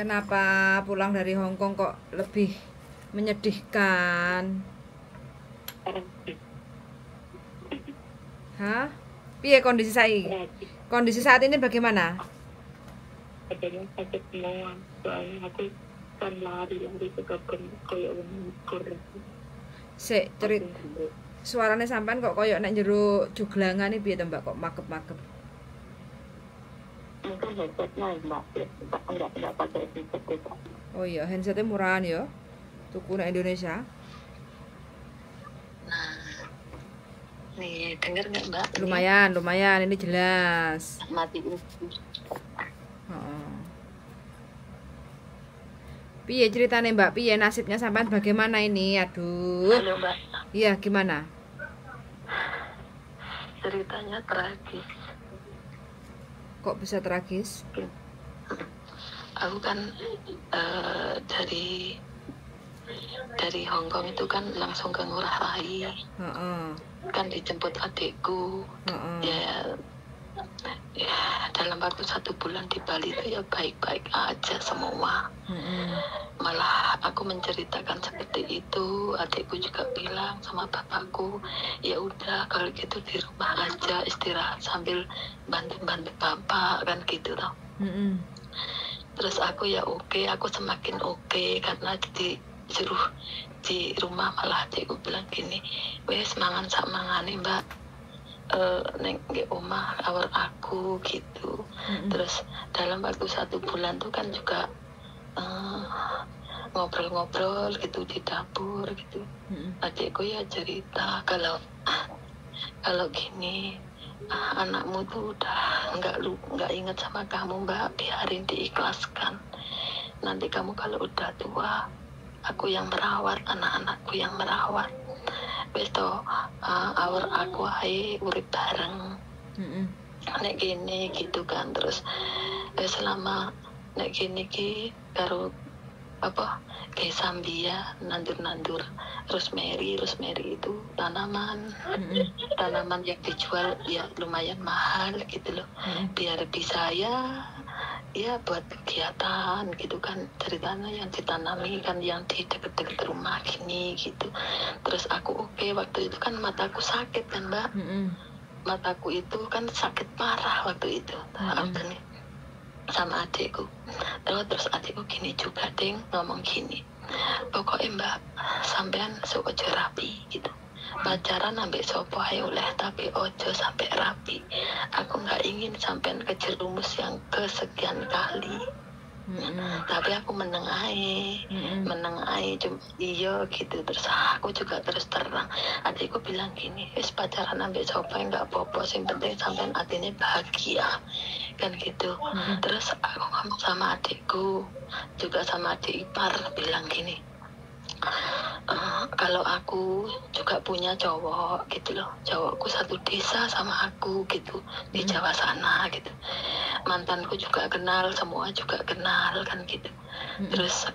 Kenapa pulang dari Hong Kong kok lebih menyedihkan? Hah? Piye kondisi saat ini bagaimana? Badannya sakit semua, soalnya aku kan lari ke kebun kayak mengukur. Sik, suarane sampean kok koyo nek jero joglangan iki piye to Mbak, kok makep-makep. Mungkin headsetnya Mbak, enggak pakai headset itu. Oh iya, handsetnya murahan ya. Tuku nang Indonesia. Nah, nih denger nggak Mbak? Lumayan, ini jelas. Mati itu. Heeh. Piye ceritane Mbak? Piye nasibnya sampean bagaimana ini? Aduh. Halo Mbak. Iya, gimana? Ceritanya tragis. Kok bisa tragis? Aku kan dari Hong Kong itu kan langsung ke Ngurah Rai. Kan dijemput adikku. Ya dalam waktu 1 bulan di Bali itu ya baik-baik aja semua. Malah aku menceritakan seperti itu, adikku juga bilang sama bapakku, ya udah kalau gitu di rumah aja istirahat sambil bantu-bantu bapak kan gitu loh. Terus aku ya oke, aku semakin oke karena disuruh di rumah, malah adikku bilang gini, wes mangan sak mangane Mbak, neng nggih omah awar aku gitu. Terus dalam waktu 1 bulan tuh kan juga ngobrol-ngobrol gitu di dapur gitu. Adikku ya cerita kalau gini, anakmu tuh udah nggak ingat sama kamu Mbak, biarin diikhlaskan. Nanti kamu kalau udah tua, aku yang merawat, anak-anakku yang merawat. Wis to awar aku ae urip bareng. Nek gini gitu kan. Terus selama nek gini ki karo apa kayak Sambia nandur rosemary itu tanaman yang dijual ya lumayan mahal gitu loh. Biar bisa ya buat kegiatan gitu kan, ceritanya yang ditanami kan yang di deket-deket rumah gini gitu. Terus aku oke, waktu itu kan mataku sakit kan Mbak. Mataku itu kan sakit parah waktu itu. Aku nih sama adikku. Terus adikku gini juga ding, ngomong gini, pokoknya Mbak sampean sok ojo rapi gitu, pacaran ambek sopo ae oleh tapi ojo sampai rapi. Aku nggak ingin sampean kejerumus yang kesekian kali. Tapi aku meneng ae cuma iya gitu. Terus aku juga terus terang, adikku bilang gini, wis pacaran ambek sopo nggak apa-apa, sing penting sampean atine bahagia kan gitu. Terus aku ngomong sama adikku juga sama adik ipar, bilang gini, kalau aku juga punya cowok gitu loh, cowokku satu desa sama aku gitu di Jawa sana gitu, mantanku juga kenal, semua juga kenal kan gitu. Terus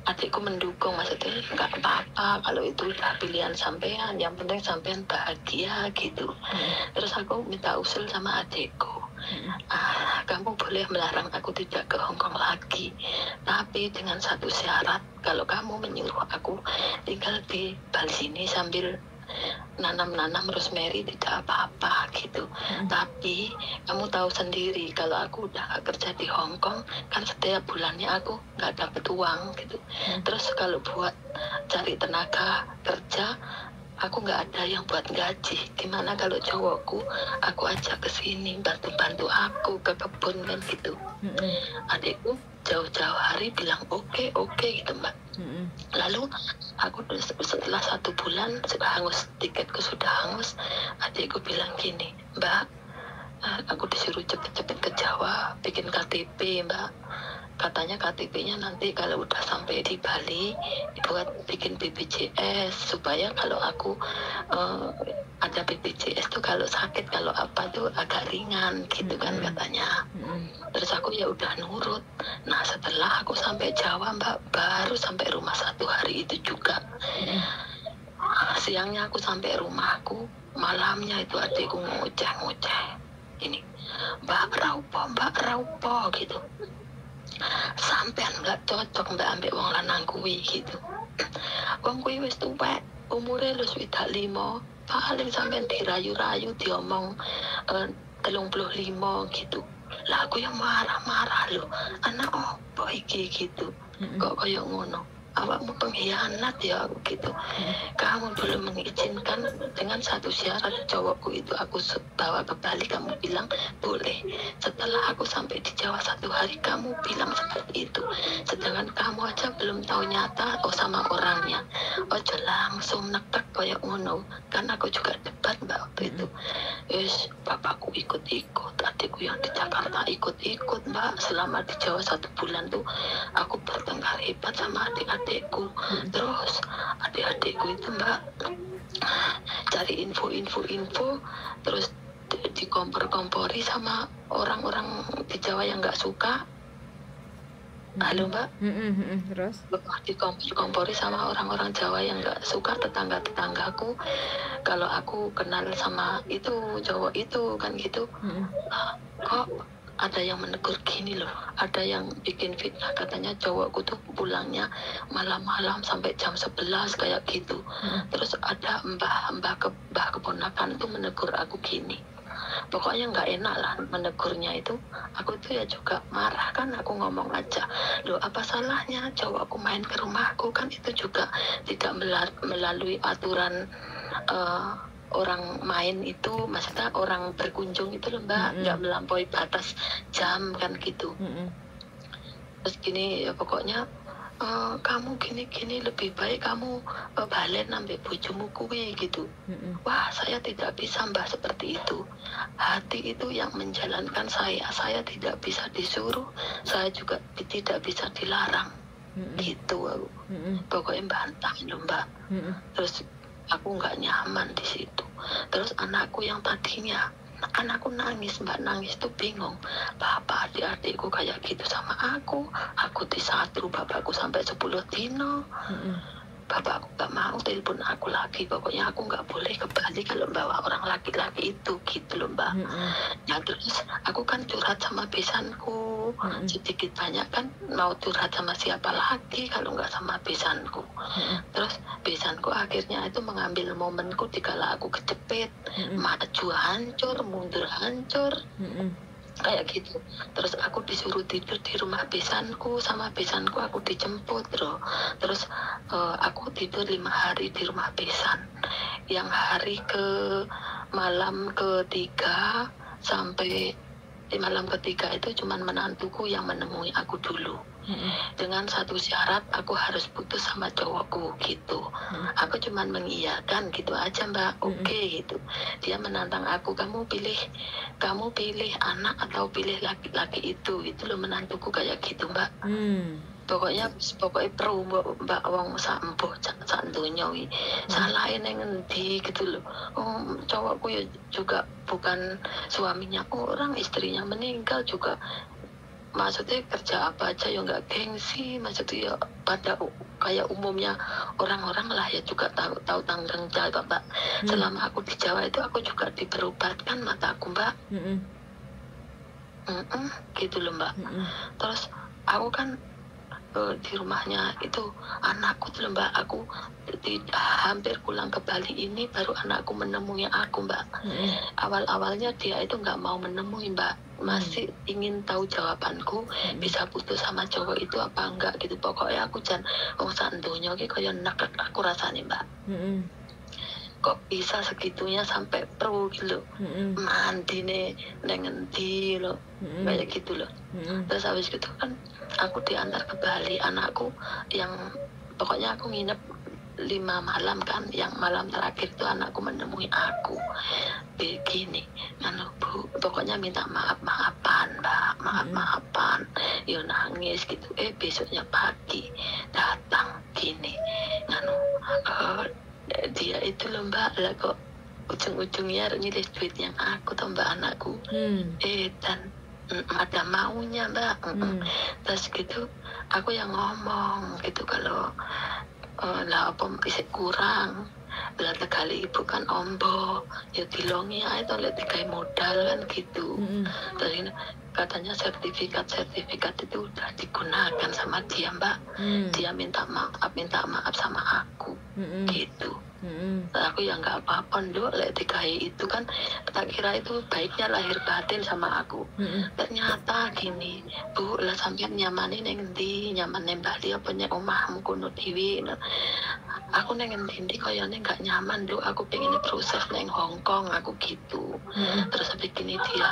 adikku mendukung, maksudnya nggak apa-apa kalau itu udah pilihan sampean, yang penting sampean bahagia gitu. Terus aku minta usul sama adikku, kamu boleh melarang aku tidak ke Hong Kong lagi, tapi dengan satu syarat, kalau kamu menyuruh aku tinggal di Bali sini sambil nanam rosemary tidak apa-apa gitu. Tapi kamu tahu sendiri kalau aku udah gak kerja di Hong Kong kan, setiap bulannya aku gak dapet uang gitu. Terus kalau buat cari tenaga kerja aku nggak ada yang buat gaji. Gimana kalau cowokku aku ajak ke sini bantu aku ke kebun kan gitu. Adikku jauh-jauh hari bilang oke gitu Mbak. Lalu aku setelah 1 bulan sudah hangus, tiketku sudah hangus, adikku bilang gini, Mbak, aku disuruh cepet-cepet ke Jawa bikin KTP Mbak. Katanya KTP-nya nanti kalau udah sampai di Bali buat bikin BPJS, supaya kalau aku ada BPJS tuh kalau sakit kalau apa tuh agak ringan gitu kan katanya. Terus aku ya udah nurut. Nah setelah aku sampai Jawa Mbak, baru sampai rumah 1 hari itu juga. Siangnya aku sampai rumahku, malamnya itu adikku ngoceh ini, Mbak Raupo gitu. sampean nggak cocok mbak ambek wong lanang kuwi gitu. Wong kuwi wis tuwek, umure lu 25, paling sampean dirayu-rayu diomong 35 gitu. Lah aku yang marah-marah lho, anak opo iki gitu. Kok koyo ngono. Awakmu pengkhianat ya aku gitu. Kamu belum mengizinkan dengan satu syarat cowokku itu aku bawa ke Bali, kamu bilang boleh. Setelah aku sampai di Jawa 1 hari kamu bilang seperti itu. Sedangkan kamu aja belum tahu nyata sama orangnya. Ojo langsung nekek kayak ngono. Kan aku juga debat mbak waktu itu. Yes, bapakku ikut-ikut, adikku yang di Jakarta ikut-ikut mbak. Selama di Jawa 1 bulan tuh aku bertengkar hebat sama adik-adikku. Terus adik-adikku itu mbak cari info, terus dikompor-kompori sama orang-orang di Jawa yang nggak suka. Halo mbak. Terus Dikompor-kompori sama orang-orang Jawa yang nggak suka, tetanggaku kalau aku kenal sama itu cowok itu kan gitu. Kok ada yang menegur gini loh, ada yang bikin fitnah, katanya cowokku tuh pulangnya malam-malam sampai jam 11 kayak gitu. Terus ada mbah keponakan tuh menegur aku gini. Pokoknya nggak enak lah menegurnya itu. Aku tuh ya juga marah kan, aku ngomong aja, loh apa salahnya cowokku main ke rumahku, kan itu juga tidak melalui aturan orang main itu, maksudnya orang berkunjung itu loh mbak, nggak melampaui batas jam kan gitu. Terus gini ya pokoknya kamu gini lebih baik kamu balen ambil bojomu kuwi gitu. Wah saya tidak bisa mbak seperti itu. Hati itu yang menjalankan saya tidak bisa disuruh, saya juga tidak bisa dilarang. Gitu aku. Pokoknya bantah loh mbak. Terus aku nggak nyaman di situ. Terus anakku yang tadinya anakku nangis mbak, nangis tuh bingung, bapak adik-adikku kayak gitu sama aku disatru bapakku sampai 10 dino. Bapakku gak mau telepon aku lagi, pokoknya aku gak boleh ke Bali kalau bawa orang laki-laki itu gitu loh mbak. Ya terus aku kan curhat sama besanku, sedikit banyak kan mau curhat sama siapa lagi kalau nggak sama besanku. Terus besanku akhirnya itu mengambil momenku dikala aku kejepit, maju hancur, mundur hancur, kayak gitu. Terus aku disuruh tidur di rumah besanku, sama besanku aku dijemput loh. Terus aku tidur 5 hari di rumah besan. Yang hari ke malam ketiga sampai di malam ketiga itu cuman menantuku yang menemui aku dulu. Dengan satu syarat, aku harus putus sama cowokku gitu. Aku cuman mengiyakan gitu aja mbak, oke gitu. Dia menantang aku, kamu pilih anak atau pilih laki-laki itu loh menantuku kayak gitu mbak. Pokoknya pro mbak wong sampo sak donya iki. Salahe ning endi gitu loh. Cowokku ya juga bukan suaminya orang, istrinya meninggal juga. Maksudnya kerja apa aja ya nggak gengsi, maksudnya ya pada kayak umumnya orang-orang lah ya juga tahu tanggung jawab mbak. Selama aku di Jawa itu aku juga diberobatkan mataku mbak. Gitu loh mbak. Terus aku kan di rumahnya itu anakku tuh mbak, aku hampir pulang ke Bali ini baru anakku menemui aku mbak. Awalnya dia itu nggak mau menemui mbak, masih ingin tahu jawabanku bisa putus sama cowok itu apa enggak gitu. Pokoknya aku jangan wong sandonya iki kaya nekek aku rasanya mbak. Kok bisa segitunya sampai pro gitu, mandi nih ngendi loh, kayak gitu loh. Terus habis gitu kan aku diantar ke Bali, anakku yang pokoknya aku nginep 5 malam kan, yang malam terakhir itu anakku menemui aku begini, bu, pokoknya minta maafan mbak, maafan, yo nangis gitu. Besoknya pagi datang gini, dia itu loh mbak, lah kok ujung-ujungnya nyilih duit yang aku tuh mbak anakku. Dan ada maunya mbak. Terus gitu aku yang ngomong gitu, kalau lah apa bisa kurang, lah tegali ibu kan ombo ya dilongi ae to lek digawe modal kan gitu. Terus katanya sertifikat itu udah digunakan sama dia Mbak. Dia minta maaf sama aku gitu. Aku ya nggak apa-apa Nduk, lek digawe itu kan tak kira itu baiknya lahir batin sama aku. Ternyata gini, Bu, lah sampean nyamane ning endi? Nyamane Bali apa nek omahmu kono dhewe? Aku neng endi kayaknya nggak nyaman Nduk, aku pengen proses neng Hong Kong aku gitu. Terus habis gini dia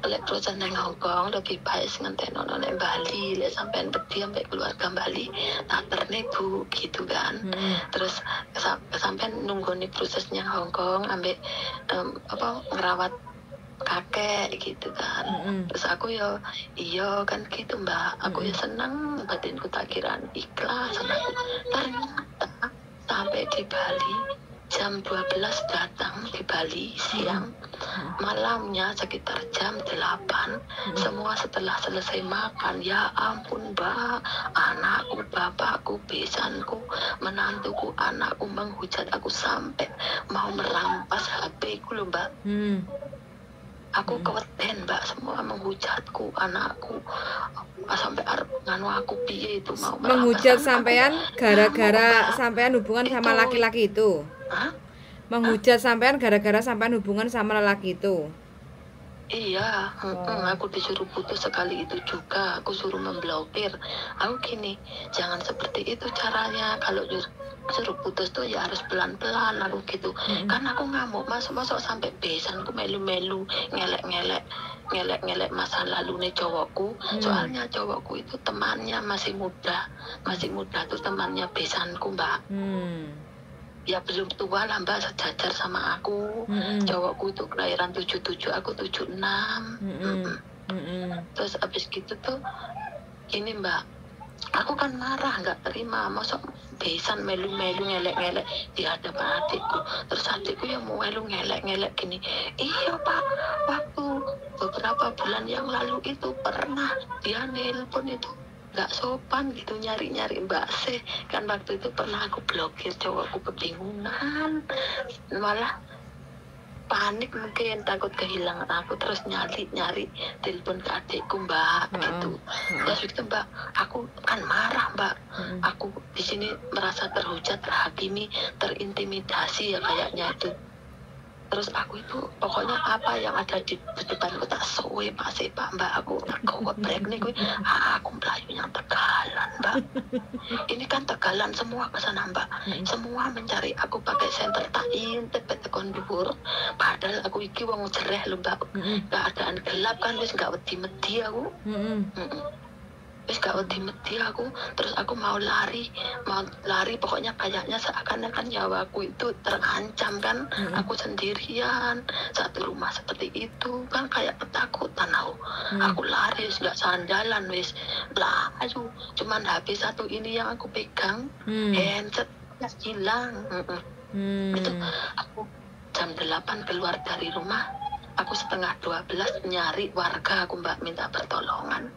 lek proses neng Hong Kong lebih baik ngenteno neng Bali, lek sampean bedi ambek keluarga Bali tak terne Bu gitu kan. Terus sampean nunggu nih prosesnya Hong Kong ambek ngerawat kakek gitu kan. Terus aku ya iya kan gitu Mbak, aku ya senang, batinku tak kira ikhlas. Ternyata sampai di Bali jam 12 datang di Bali siang, malamnya sekitar jam 8 semua setelah selesai makan. Ya ampun Mbak, anakku, bapakku, besanku, menantuku, anakku menghujat aku sampai mau merampas HP ku loh Mbak. Aku keweden Mbak, semua menghujatku, anakku sampai arep nganu aku piye itu mau menghujat sampean gara-gara sampean hubungan sama laki-laki itu. Menghujat sampean gara-gara sampean hubungan sama lelaki itu. Iya, aku disuruh putus sekali itu juga, aku suruh memblokir. Aku gini, jangan seperti itu caranya. Kalau suruh putus tuh ya harus pelan-pelan aku gitu. Karena aku ngamuk, masuk sampai besanku melu-melu, ngelek masa lalu nih cowokku. Soalnya cowokku itu temannya masih muda tuh temannya besanku Mbak. Ya belum tua lah Mbak, sejajar sama aku. Cowokku itu kelahiran 77, aku 76. Terus abis gitu tuh ini Mbak, aku kan marah, nggak terima, masuk besan melu-melu ngelek-ngelek di hadapan adikku. Terus adikku yang mau melu ngelek-ngelek gini, iya Pak, waktu beberapa bulan yang lalu itu pernah dia nelpon itu nggak sopan gitu, nyari-nyari Mbak Se. Kan waktu itu pernah aku blokir, cowokku kebingungan, malah panik mungkin, takut kehilangan aku, terus nyari telepon ke adikku Mbak gitu. Terus itu Mbak, aku kan marah Mbak, aku di sini merasa terhujat, terhakimi, terintimidasi ya kayaknya itu. Terus aku itu pokoknya apa yang ada di depanku tak sowe Pak Mbak, aku tak gobrek nih aku Melayu yang Tegalan Mbak. Ini kan Tegalan semua ke sana Mbak, semua mencari aku pakai senter tak intip tekon dhuwur, padahal aku iki wong jereh lho Mbak. Keadaan gelap kan wis gak wedi-wedi aku. Wis gak wedi-wedi aku, terus aku mau lari pokoknya kayaknya seakan-akan nyawaku itu terancam kan. Aku sendirian satu rumah seperti itu kan, kayak ketakutan aku lari wis gak sandalan, wis laju, cuman HP satu ini yang aku pegang, handset hilang. Itu aku jam 8 keluar dari rumah, aku setengah 12 nyari warga aku Mbak, minta pertolongan.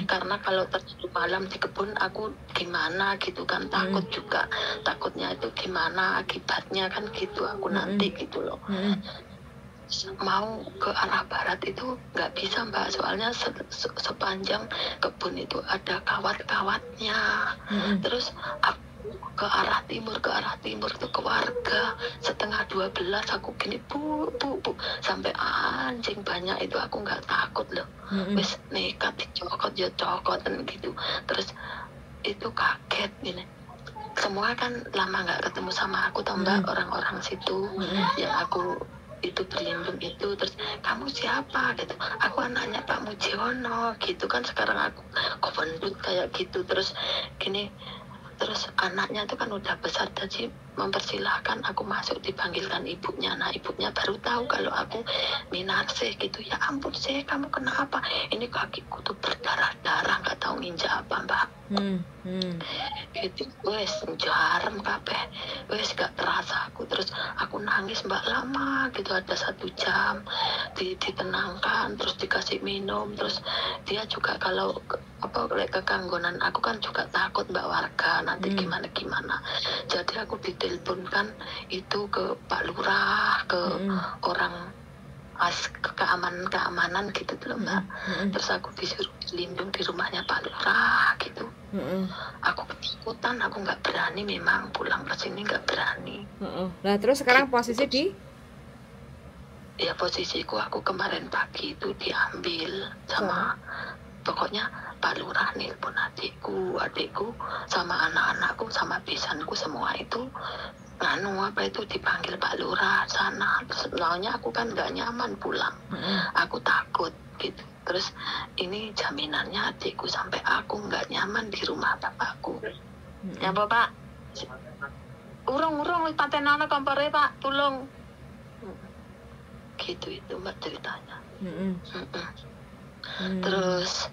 Karena kalau terjadi malam di kebun aku gimana gitu kan, takut juga, takutnya itu gimana akibatnya kan gitu aku nanti gitu loh. Mau ke arah barat itu nggak bisa Mbak, soalnya sepanjang kebun itu ada kawat-kawatnya. Terus aku ke arah timur tuh ke warga, setengah 12 aku gini bu sampai anjing banyak itu, aku nggak takut loh. Wis nekat dicokot dan gitu. Terus itu kaget gini, semua kan lama nggak ketemu sama aku tau Mbak, orang-orang situ yang aku itu berlindung itu. Terus kamu siapa gitu, aku anaknya Pak Mujiono gitu kan, sekarang aku kobendut kayak gitu. Terus gini, terus anaknya itu kan udah besar, jadi mempersilahkan aku masuk, dipanggilkan ibunya. Nah ibunya baru tahu kalau aku minarse gitu. Ya ampun sih, kamu kenapa? Ini kakiku tuh berdarah-darah, nggak tahu nginjak apa Mbak. Gitu, wes jarem kabeh, wes gak terasa aku. Terus aku nangis Mbak lama gitu, ada 1 jam ditenangkan, terus dikasih minum. Terus dia juga kalau apa lek kekanggonan aku kan juga takut mbak warga nanti gimana. Jadi aku diteleponkan itu ke Pak Lurah, ke orang keamanan gitu loh mbak. Terus aku disuruh dilindung di rumahnya Pak Lurah gitu. Aku ketakutan, aku nggak berani memang pulang ke sini, nggak berani. Nah terus sekarang posisi di? Ya posisiku aku kemarin pagi itu diambil sama pokoknya Pak Lurah nelpon adikku sama anak-anakku sama besanku semua itu dipanggil Pak Lurah sana. Terus soalnya aku kan nggak nyaman pulang, aku takut gitu. Terus ini jaminannya adikku sampai aku nggak nyaman di rumah bapakku. Ya bapak, urung patenana kompore pak, tolong. Gitu itu mbak ceritanya. Terus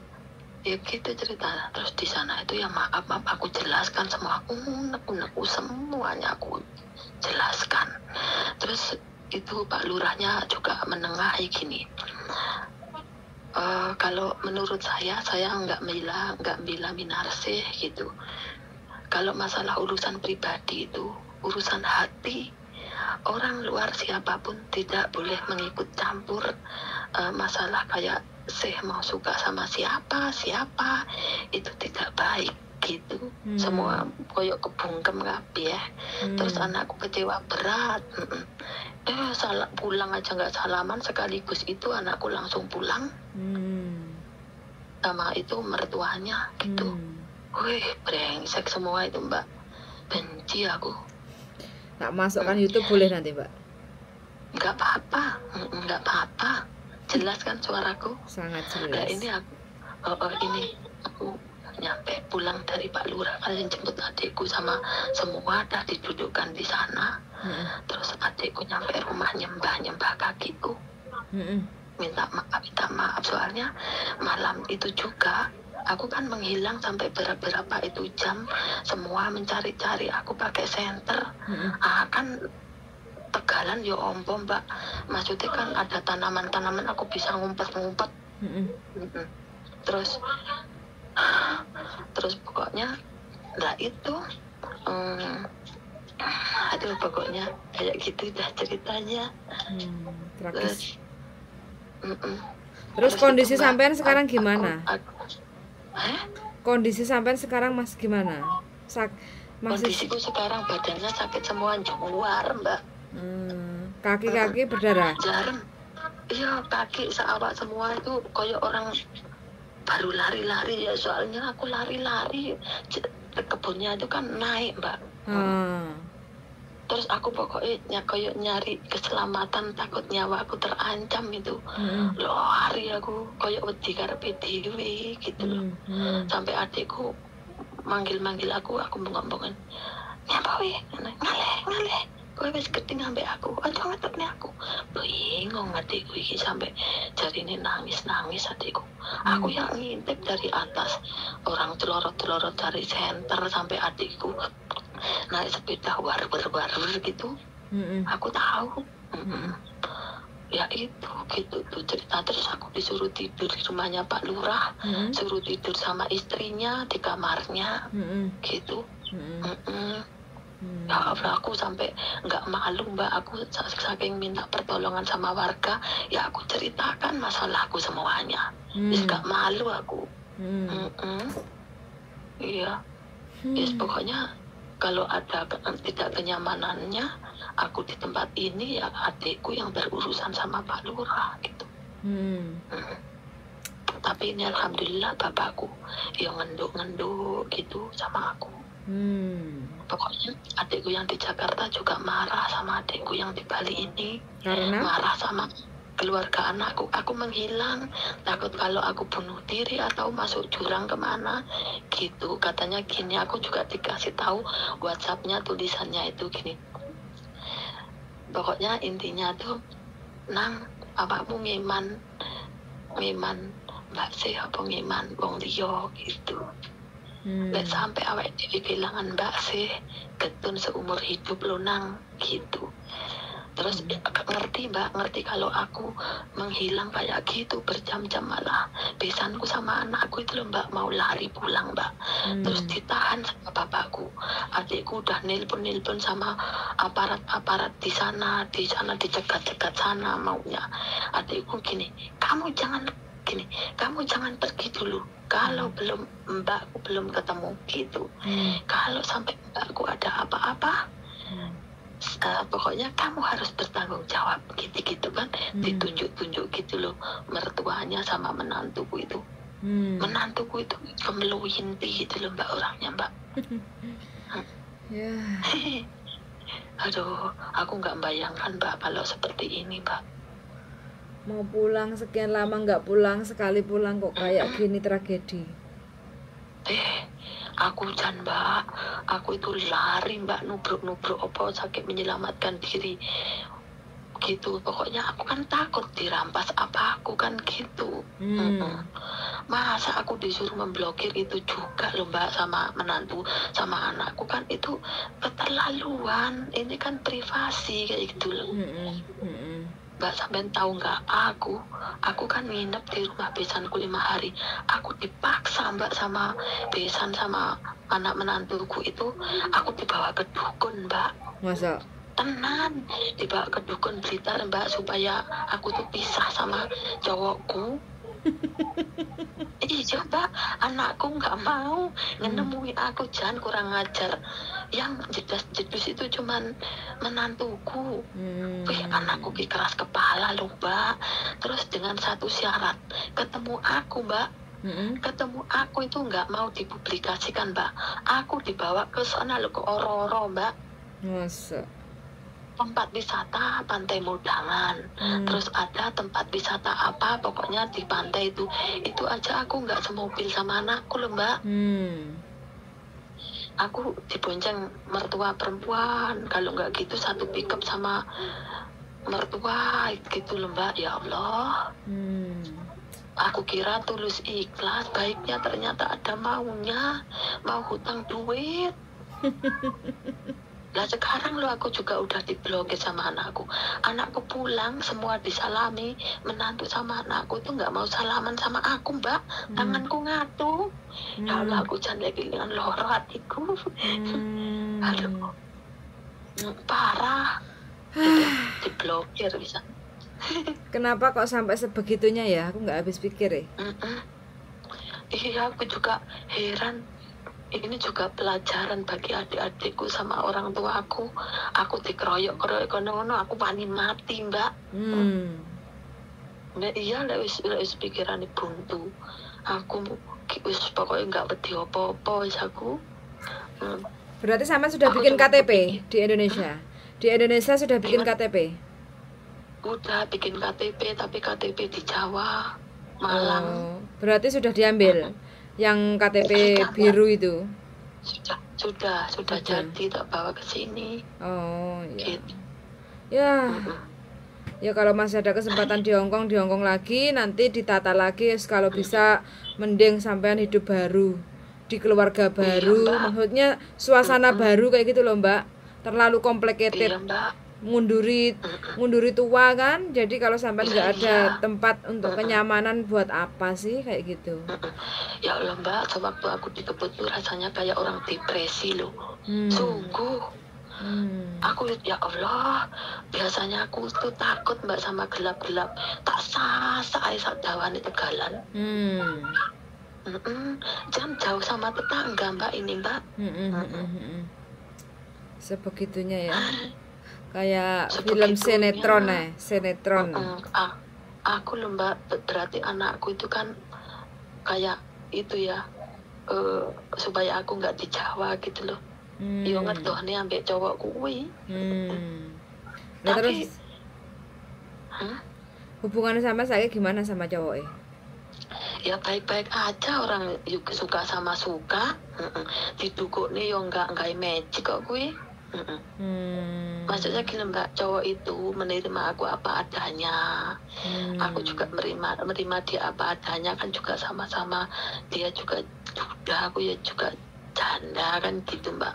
ya gitu ceritanya. Terus di sana itu ya maaf aku jelaskan semua, unek semuanya aku jelaskan. Terus itu Pak Lurahnya juga menengahi gini. Kalau menurut saya nggak bilang minarsih gitu. Kalau masalah urusan pribadi itu urusan hati. Orang luar siapapun tidak boleh mengikut campur masalah kayak mau suka sama siapa itu tidak baik gitu. Semua koyok kebungkem kabeh ya. Terus anakku kecewa berat. Salah pulang aja nggak salaman, sekaligus itu anakku langsung pulang sama itu mertuanya gitu. Wih brengsek semua itu mbak, benci aku. Tak masukkan YouTube boleh nanti mbak? Nggak apa-apa, jelas kan suaraku? Sangat jelas. Nah ini aku nyampe pulang dari Pak Lurah, kalian jemput adikku sama semua dah didudukkan di sana. Terus adikku nyampe rumah nyembah kakiku, minta maaf soalnya malam itu juga aku kan menghilang sampai berapa itu jam, semua mencari-cari aku pakai senter. Kan Tegalan yo ompo mbak, maksudnya kan ada tanaman aku bisa ngumpet. Terus pokoknya lah itu pokoknya kayak gitu dah ceritanya. Terus kondisi sampean sekarang gimana? Kondisi sampean sekarang mas gimana? Kondisiku sekarang badannya sakit semua, juar mbak. Kaki berdarah? Jarang. Iya kaki seawak semua itu kayak orang baru lari-lari ya, soalnya aku lari-lari kebunnya itu kan naik mbak. Terus aku pokoknya kayak nyari keselamatan, takut nyawa aku terancam itu. Lari aku kayak wedi karepe dhewe gitu loh. Sampai adikku manggil aku bengong-bengongan. Nyapa we? Ngaleh. Kowe wis gede ngambil aku. Aja ngetokne aku. Bingung adikku iki sampai jarine nangis adikku. Aku yang ngintip dari atas. Orang celorot dari senter sampai adikku naik sepeda war gitu. Aku tahu. Ya itu gitu tuh cerita. Terus aku disuruh tidur di rumahnya Pak Lurah, suruh tidur sama istrinya di kamarnya gitu. Ya Allah, aku sampai nggak malu mbak, aku saking minta pertolongan sama warga, ya aku ceritakan masalahku semuanya. Terus nggak malu aku. Iya. Yes, pokoknya kalau ada tidak kenyamanannya aku di tempat ini, ya adikku yang berurusan sama Pak Lurah gitu. Tapi ini alhamdulillah bapakku yang ngenduk gitu sama aku. Pokoknya adikku yang di Jakarta juga marah sama adikku yang di Bali ini. Karena? Marah sama keluarga anakku. Aku menghilang, takut kalau aku bunuh diri atau masuk jurang kemana gitu. Katanya gini, aku juga dikasih tahu WhatsApp-nya, tulisannya itu gini. Pokoknya intinya tuh, nang awakmu ngeman mbak sih apa ngeman wong liya gitu. Lek sampai awake dhewe kehilangan mbak sih, ketun seumur hidup lo nang gitu. Terus ngerti mbak, ngerti kalau aku menghilang kayak gitu berjam-jam, malah besanku sama anakku itu loh mbak mau lari pulang mbak. Terus ditahan sama bapakku, adikku udah nelpon sama aparat di sana dicegat-cegat sana maunya. Adikku gini, kamu jangan pergi dulu kalau mbakku belum ketemu gitu. Kalau sampai mbakku ada apa-apa, pokoknya kamu harus bertanggung jawab gitu kan. Ditunjuk-tunjuk gitu loh mertuanya sama menantuku itu. Menantuku itu kemeluyinti gitu loh mbak orangnya mbak. Aduh, aku nggak bayangkan mbak kalau seperti ini mbak. Mau pulang sekian lama nggak pulang, sekali pulang kok kayak gini tragedi. Aku mbak, aku itu lari mbak, nubruk apa sakit menyelamatkan diri gitu. Pokoknya aku kan takut dirampas apa aku kan gitu. Masa aku disuruh memblokir itu juga loh mbak sama menantu sama anakku, kan itu keterlaluan. Ini kan privasi kayak gitu loh. Mbak sampean tahu nggak, aku kan nginep di rumah besanku 5 hari. Aku dipaksa mbak sama besan sama anak menantuku itu, aku dibawa ke dukun mbak. Masa? Tenan, dibawa ke dukun Blitar mbak supaya aku tuh pisah sama cowokku. Iya mbak, anakku nggak mau ngenemuin aku, jangan kurang ajar. Yang jedas-jedus itu cuman menantuku. Anakku keras kepala loh mbak. Terus dengan satu syarat, ketemu aku mbak. Ketemu aku itu nggak mau dipublikasikan mbak. Aku dibawa ke sana loh, ke Ororo mbak. Masa? Tempat wisata Pantai Mudangan. Terus ada tempat wisata apa pokoknya di pantai itu aja aku nggak semobil sama anakku loh mbak. Aku dibonceng mertua perempuan, kalau nggak gitu satu pickup sama mertua gitu loh mbak. Ya Allah, aku kira tulus ikhlas, baiknya ternyata ada maunya, mau hutang duit. Lah sekarang lo aku juga udah diblokir sama anakku. Anakku pulang semua disalami, menantu sama anakku itu nggak mau salaman sama aku mbak. Tanganku ngatu. Ya Allah, aku jangan lagi dengan loro hatiku. Aduh, parah. Diblokir bisa. Kenapa kok sampai sebegitunya ya? Aku nggak habis pikir ya. Iya, aku juga heran. Ini juga pelajaran bagi adik-adikku sama orang tua aku. Aku dikeroyok kono, aku paling mati mbak. Nah, iya lah wis pikiran buntu. Aku wis pokoknya nggak wedi apa-apa wis aku. Berarti sama sudah bikin KTP di Indonesia. Di Indonesia sudah bikin KTP. Udah bikin KTP, tapi KTP di Jawa, Malang. Berarti sudah diambil. Yang KTP biru itu sudah jadi, tak bawa ke sini. Oh iya. Gitu. Ya kalau masih ada kesempatan di Hong Kong lagi, nanti ditata lagi. Kalau bisa mending sampean hidup baru di keluarga baru. Iya, maksudnya suasana baru kayak gitu loh mbak. Terlalu complicated. Iya, mbak. Ngunduri tua kan, jadi kalau sampai nggak ada tempat untuk kenyamanan buat apa sih kayak gitu. Ya Allah mbak, sewaktu aku di kebun tuh rasanya kayak orang depresi loh. Sungguh. Aku ya Allah, biasanya aku tuh takut mbak sama gelap-gelap, tak sasa sak dawane tegalan. Jangan jauh sama tetangga mbak ini mbak. Sebegitunya ya. Kayak film sinetron ya, sinetron. Aku loh mbak, berarti anakku itu kan kayak itu ya, supaya aku nggak di Jawa gitu loh. Yo ngerti ambek cowok kuwi. Nah, terus hubungan sama saya gimana sama cowoknya? Ya baik-baik aja, orang juga suka sama suka. Didukuk nih yo nggak magic kok kuwi. Maksudnya gini mbak, cowok itu menerima aku apa adanya. Aku juga menerima dia apa adanya kan, juga sama-sama. Dia juga duda, aku ya juga janda kan gitu mbak.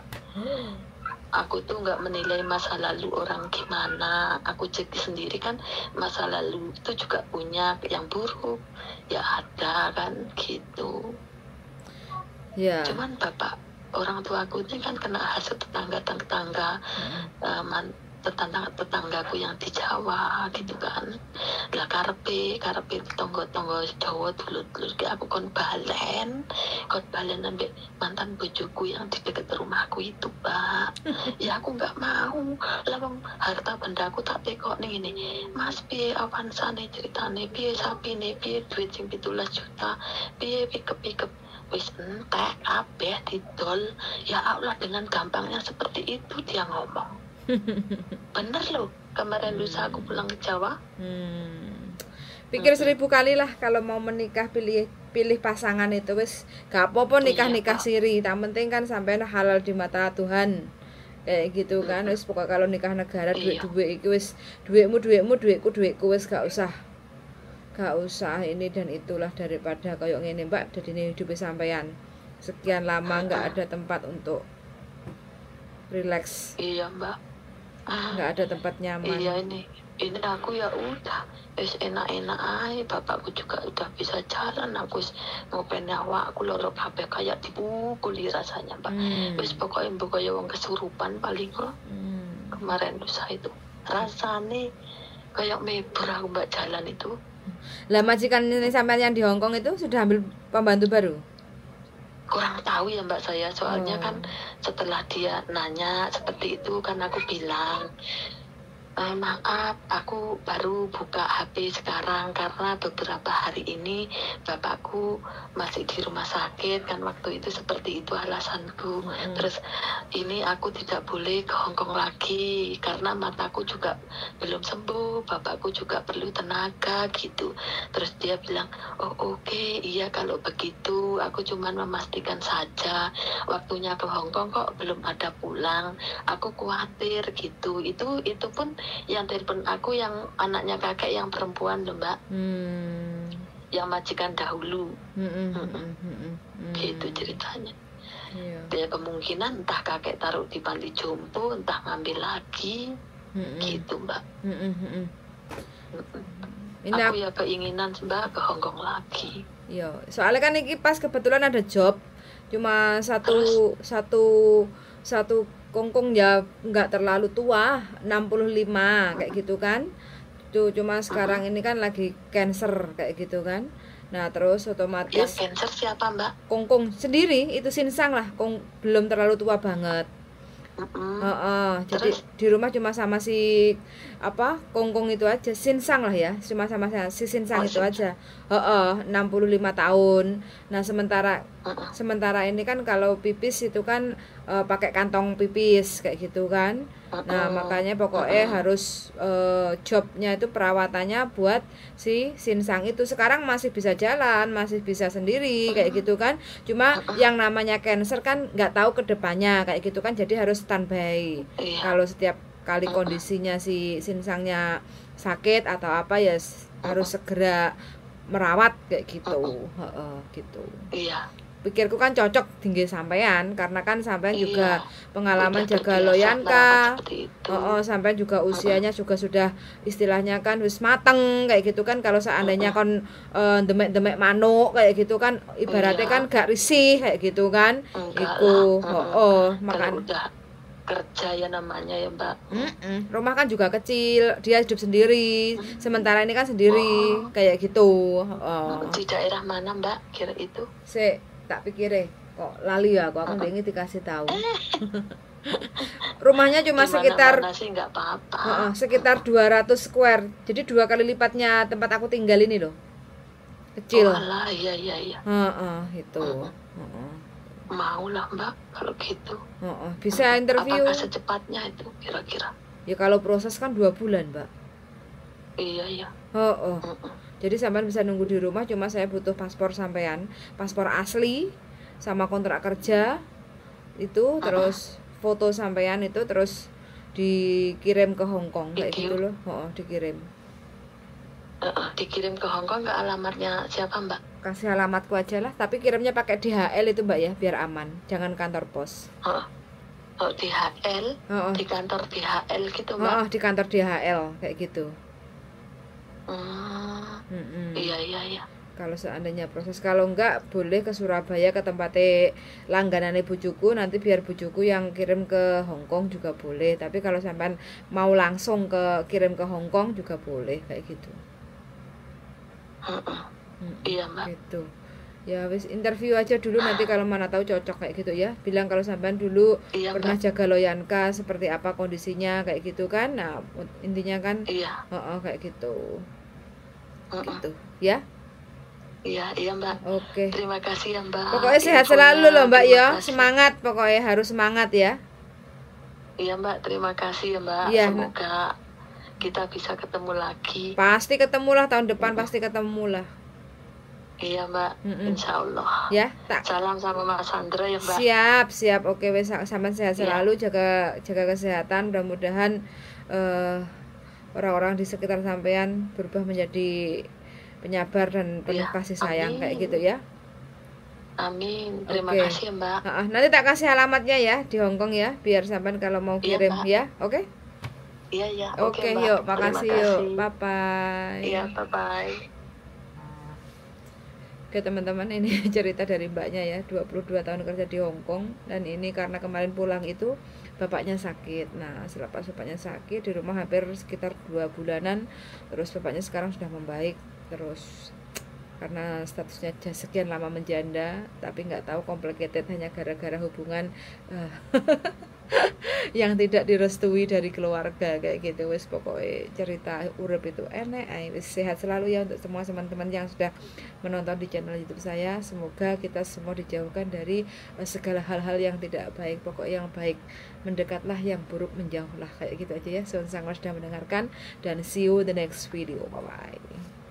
aku tuh nggak menilai masa lalu orang gimana. Aku cek sendiri kan, masa lalu itu juga punya yang buruk, ya ada kan gitu. Ya. Cuman bapak orang tua aku ini kan kena hasut tetangga tetanggaku yang di Jawa gitu kan. Lah karepe tonggo Jawa dulur aku kon balen ambek mantan bojoku yang di dekat rumahku itu, Pak. Ya aku nggak mau. Lah wong harta bendaku tak tekok ning ngene. Mas piye avansane ceritane, piye sapine, piye duit sing 17 juta, piye pikep wis entek kabeh didol. Ya Allah, dengan gampangnya seperti itu dia ngomong. Bener loh, kemarin lusa aku pulang ke Jawa. Pikir 1000 kali lah kalau mau menikah, pilih pasangan itu wis gak apa-apa nikah siri, yang penting kan sampean halal di mata Tuhan kayak gitu kan. Wis pokok kalau nikah negara duit iki wis duitmu duitku wis gak usah ini dan itulah, daripada koyo ngene Mbak dadine hidup sampean sekian lama nggak ada tempat untuk relax. Iya Mbak, nggak ada tempat nyaman. Iya, ini aku ya udah wis enak-enak aja. Bapakku juga udah bisa jalan, aku wis ngopen awakku loro kabeh kayak dipukuli rasanya Mbak. Wis pokoknya wong kesurupan paling kok. Kemarin lusa itu rasane kayak mebur aku Mbak jalan itu. Lah majikan ini sampean yang di Hong Kong itu sudah ambil pembantu baru? Kurang tahu ya Mbak saya, soalnya kan setelah dia nanya seperti itu kan aku bilang maaf, aku baru buka HP sekarang karena beberapa hari ini bapakku masih di rumah sakit kan, waktu itu seperti itu alasanku. Terus ini aku tidak boleh ke Hong Kong lagi karena mataku juga belum sembuh, bapakku juga perlu tenaga gitu. Terus dia bilang, oh oke, iya kalau begitu aku cuman memastikan saja, waktunya ke Hong Kong kok belum ada pulang, aku khawatir gitu. Itu pun yang telepon aku yang anaknya kakek yang perempuan loh Mbak, yang majikan dahulu. Gitu ceritanya. Ya kemungkinan entah kakek taruh di panti jompo, entah ngambil lagi, gitu Mbak. Aku ya keinginan Mbak ke Hong Kong lagi. Iya, soalnya kan ini pas kebetulan ada job, cuma satu kongkong ya nggak terlalu tua, 65 kayak gitu kan. Tuh cuma sekarang ini kan lagi cancer kayak gitu kan. Nah, terus otomatis yang cancer siapa Mbak? Kongkong sendiri itu sinsang lah, belum terlalu tua banget. Jadi di rumah cuma sama si kongkong itu aja, sinsang lah ya, cuma sama si sinsang itu aja. 65 tahun. Nah, sementara ini kan kalau pipis itu kan pakai kantong pipis kayak gitu kan. Nah, makanya pokoknya harus jobnya itu perawatannya buat si sinsang itu. Sekarang masih bisa jalan, masih bisa sendiri kayak gitu kan. Cuma yang namanya cancer kan nggak tahu kedepannya kayak gitu kan, jadi harus standby. Kalau setiap kali kondisinya si sinsangnya sakit atau apa ya harus segera merawat kayak gitu. Gitu. Iya. Pikirku kan cocok tinggi sampean karena kan sampean juga pengalaman jaga loyanka. Sampean juga usianya juga sudah istilahnya kan wis mateng kayak gitu kan. Kalau seandainya kon demek-demek manuk kayak gitu kan ibaratnya kan gak risih kayak gitu kan. Iku makan udah kerja ya namanya ya Mbak. Rumah kan juga kecil, dia hidup sendiri. Sementara ini kan sendiri kayak gitu. Di daerah mana Mbak kira itu? Tak pikir kok lali ya aku dengi dikasih tahu. Rumahnya cuma sekitar sekitar 200 square. Jadi 2 kali lipatnya tempat aku tinggal ini loh. Kecil. Iya. Itu. Mau lah Mbak kalau gitu. Bisa interview. Apakah secepatnya itu kira-kira? Ya kalau proses kan 2 bulan Mbak. Iya. Jadi sampean bisa nunggu di rumah, cuma saya butuh paspor sampean, paspor asli sama kontrak kerja itu, terus foto sampean itu terus dikirim ke Hong Kong kayak gitu loh. Dikirim. Dikirim ke Hong Kong ke alamatnya siapa Mbak? Kasih alamatku aja lah, tapi kirimnya pakai DHL itu Mbak ya, biar aman. Jangan kantor pos. Oh, DHL, Oh, di kantor DHL gitu, Mbak. di kantor DHL kayak gitu. Iya, iya, iya. Kalau seandainya proses, kalau enggak boleh ke Surabaya ke tempatnya langganannya bujuku, nanti biar bujuku yang kirim ke Hongkong juga boleh. Tapi kalau sampean mau langsung kirim ke Hongkong juga boleh kayak gitu. Iya, Mbak. Gitu. Ya wis, interview aja dulu, nanti kalau mana tahu cocok kayak gitu ya. Bilang kalau sampean dulu Iya, pernah Mbak. jaga Loyanka, seperti apa kondisinya kayak gitu kan. Nah, intinya kan Iya. kayak gitu. Gitu, ya. Iya, iya, Mbak. Oke. Terima kasih ya, Mbak. Pokoknya sehat Infonya. selalu loh, Mbak Terima ya. kasih. Semangat, pokoknya harus semangat ya. Iya, Mbak. Terima kasih ya, Mbak. Iya, Semoga kita bisa ketemu lagi. Pasti ketemu lah tahun depan, pasti ketemu lah. Iya, Mbak. Insya Allah. Ya, tak. Salam sama Mas Sandra ya, Mbak. Siap, siap. Oke, wes, sama sehat selalu, jaga kesehatan. Mudah-mudahan orang-orang di sekitar sampean berubah menjadi penyabar dan penuh kasih sayang kayak gitu ya. Amin. Terima kasih ya, Mbak. Nanti tak kasih alamatnya ya di Hongkong ya, biar sampean kalau mau kirim ya. Oke? Iya, iya. Oke, Mbak. yuk, makasih yuk. Bye bye. Iya, bye bye. Oke teman-teman, ini cerita dari mbaknya ya, 22 tahun kerja di Hongkong, dan ini karena kemarin pulang itu bapaknya sakit. Nah, setelah bapaknya sakit di rumah hampir sekitar 2 bulanan, terus bapaknya sekarang sudah membaik. Terus karena statusnya sekian lama menjanda, tapi nggak tahu complicated hanya gara-gara hubungan yang tidak direstui dari keluarga kayak gitu. Wes pokoknya cerita urip itu enak. Wes sehat selalu ya untuk semua teman-teman yang sudah menonton di channel YouTube saya. Semoga kita semua dijauhkan dari segala hal-hal yang tidak baik. Pokoknya yang baik mendekatlah, yang buruk menjauhlah, kayak gitu aja ya. Sudah mendengarkan, dan see you the next video. Bye bye.